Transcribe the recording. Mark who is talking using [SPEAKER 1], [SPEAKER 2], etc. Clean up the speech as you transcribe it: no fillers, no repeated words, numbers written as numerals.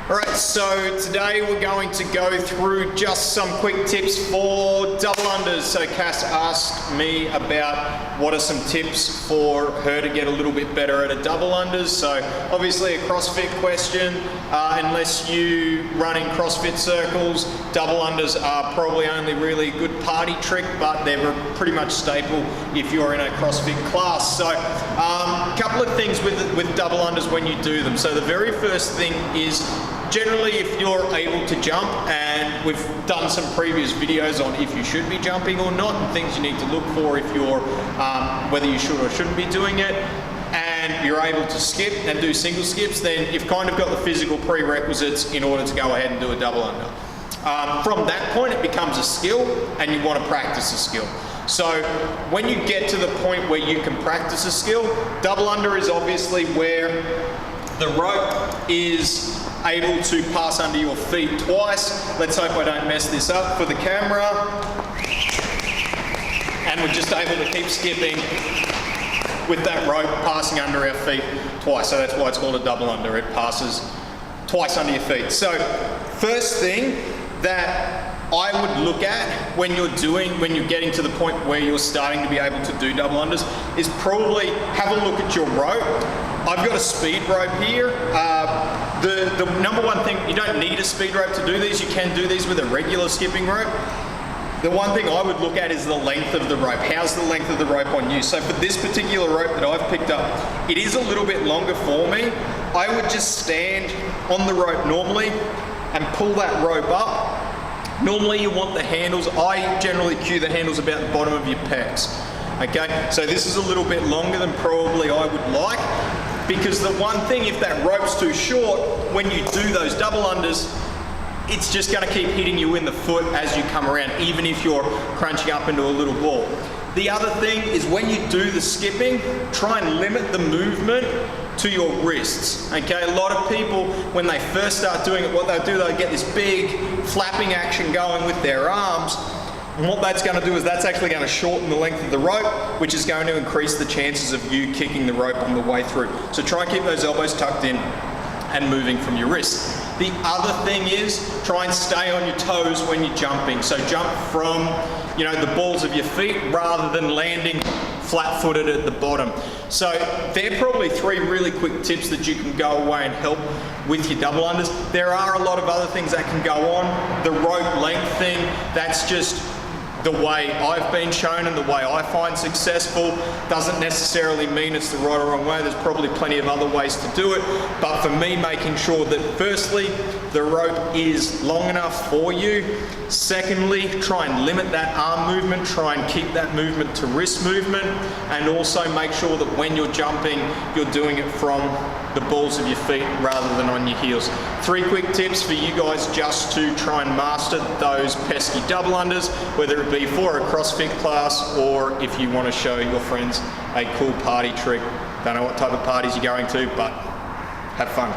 [SPEAKER 1] Alright, so today we're going to go through just some quick tips for double unders. So Cass asked me about what are some tips for her to get a little bit better at a double unders. So obviously a CrossFit question, unless you run in CrossFit circles, double unders are probably only really a good party trick, but they're pretty much staple if you're in a CrossFit class. So a couple of things with double unders when you do them. So the very first thing is, generally, if you're able to jump, and we've done some previous videos on if you should be jumping or not, and things you need to look for if you're, whether you should or shouldn't be doing it, and you're able to skip and do single skips, then you've kind of got the physical prerequisites in order to go ahead and do a double under. From that point, it becomes a skill, and you want to practice a skill. So when you get to the point where you can practice a skill, double under is obviously where the rope is able to pass under your feet twice. Let's hope I don't mess this up for the camera. And we're just able to keep skipping with that rope passing under our feet twice. So that's why it's called a double under. It passes twice under your feet. So first thing that I would look at when you're getting to the point where you're starting to be able to do double unders is probably have a look at your rope. I've got a speed rope here. The number one thing, you don't need a speed rope to do these. You can do these with a regular skipping rope. The one thing I would look at is the length of the rope. How's the length of the rope on you? So for this particular rope that I've picked up, it is a little bit longer for me. I would just stand on the rope normally and pull that rope up. Normally you want the handles, I generally cue the handles about the bottom of your pecs. Okay, so this is a little bit longer than probably I would like, because the one thing, if that rope's too short, when you do those double unders, it's just going to keep hitting you in the foot as you come around, even if you're crunching up into a little ball. The other thing is when you do the skipping, try and limit the movement to your wrists. Okay, a lot of people, when they first start doing it, what they'll do, they'll get this big flapping action going with their arms. And what that's going to do is that's actually going to shorten the length of the rope, which is going to increase the chances of you kicking the rope on the way through. So try and keep those elbows tucked in and moving from your wrists. The other thing is try and stay on your toes when you're jumping. So jump from, the balls of your feet rather than landing flat-footed at the bottom. So they're probably three really quick tips that you can go away and help with your double unders. There are a lot of other things that can go on. The rope length thing, that's just the way I've been shown and the way I find successful. Doesn't necessarily mean it's the right or wrong way. There's probably plenty of other ways to do it. But for me, making sure that firstly, the rope is long enough for you. Secondly, try and limit that arm movement. Try and keep that movement to wrist movement. And also make sure that when you're jumping, you're doing it from the balls of your feet rather than on your heels. Three quick tips for you guys just to try and master those pesky double unders, whether it be for a CrossFit class or if you want to show your friends a cool party trick. Don't know what type of parties you're going to, but have fun.